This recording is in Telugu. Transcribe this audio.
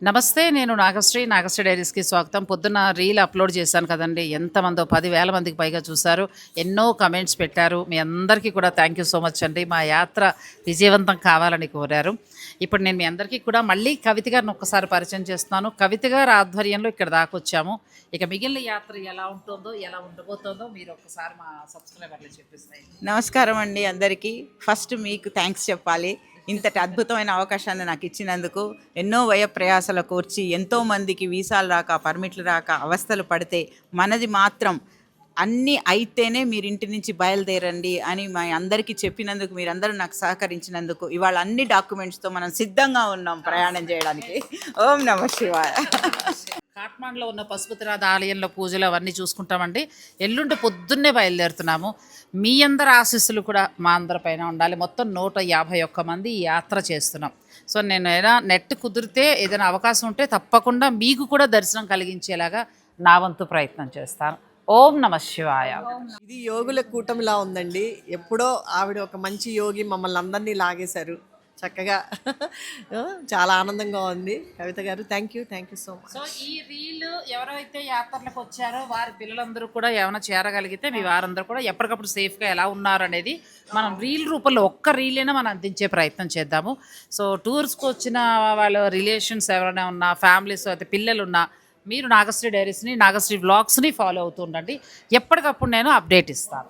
నమస్తే. నేను నాగశ్రీ డైరీస్‌కి స్వాగతం. పొద్దున్న రీల్ అప్‌లోడ్ చేశాను కదండీ! ఎంతమందో 10,000 మందికి పైగా చూసారు. ఎన్నో కామెంట్స్ పెట్టారు. మీ అందరికీ కూడా థ్యాంక్ యూ సో మచ్ అండి. మా యాత్ర విజయవంతం కావాలని కోరారు. ఇప్పుడు నేను మీ అందరికీ కూడా మళ్ళీ కవిత గారిని ఒక్కసారి పరిచయం చేస్తున్నాను. కవిత గారి ఆధ్వర్యంలో ఇక్కడ దాకొచ్చాము. ఇక మిగిలిన యాత్ర ఎలా ఉంటుందో, ఎలా ఉండబోతోందో మీరు ఒక్కసారి మా సబ్స్క్రైబర్‌లకి చెప్పేసేయండి. నమస్కారం అండి అందరికీ. ఫస్ట్ మీకు థ్యాంక్స్ చెప్పాలి. ఇంతటి అద్భుతమైన అవకాశాన్ని నాకు ఇచ్చినందుకు. ఎన్నో ప్రయాసల కోర్చి ఎంతోమందికి వీసాలు రాక, పర్మిట్లు రాక అవస్థలు పడితే మనది మాత్రం అన్నీ అయితేనే మీరు ఇంటి నుంచి బయలుదేరండి అని మా అందరికీ చెప్పినందుకు, మీరందరూ నాకు సహకరించినందుకు ఇవాళ అన్ని డాక్యుమెంట్స్తో మనం సిద్ధంగా ఉన్నాం ప్రయాణం చేయడానికి. ఓం నమ శివాయ. కాట్మాండ్లో ఉన్న పశుపతినాథ ఆలయంలో పూజలు అవన్నీ చూసుకుంటామండి. ఎల్లుండి పొద్దున్నే బయలుదేరుతున్నాము. మీ అందరి ఆశీస్సులు కూడా మా అందరి పైన ఉండాలి. మొత్తం 151 మంది ఈ యాత్ర చేస్తున్నాం. సో నేను నెట్ కుదిరితే ఏదైనా అవకాశం ఉంటే తప్పకుండా మీకు కూడా దర్శనం కలిగించేలాగా నా వంతు ప్రయత్నం చేస్తాను. ఓం నమ శివాయ. ఇది యోగుల కూటమిలా ఉందండి. ఎప్పుడో ఆవిడ ఒక మంచి యోగి మమ్మల్ని అందరినీ లాగేశారు చక్కగా. చాలా ఆనందంగా ఉంది. కవిత గారు thank you so much. So ఈ రీల్ ఎవరైతే యాత్రలకు వచ్చారో వారి పిల్లలందరూ కూడా ఏమైనా చేరగలిగితే మీ వారందరూ కూడా ఎప్పటికప్పుడు సేఫ్గా ఎలా ఉన్నారు అనేది మనం రీల్ రూపంలో ఒక్క రీల్ అయినా మనం అందించే ప్రయత్నం చేద్దాము. సో టూర్స్కి వచ్చిన వాళ్ళ రిలేషన్స్ ఎవరైనా ఉన్నా, ఫ్యామిలీస్ అయితే పిల్లలు ఉన్నా, మీరు నాగశ్రీ డైరీస్ని, నాగశ్రీ వ్లాగ్స్ని ఫాలో అవుతూ ఉండండి. ఎప్పటికప్పుడు నేను అప్డేట్ ఇస్తాను.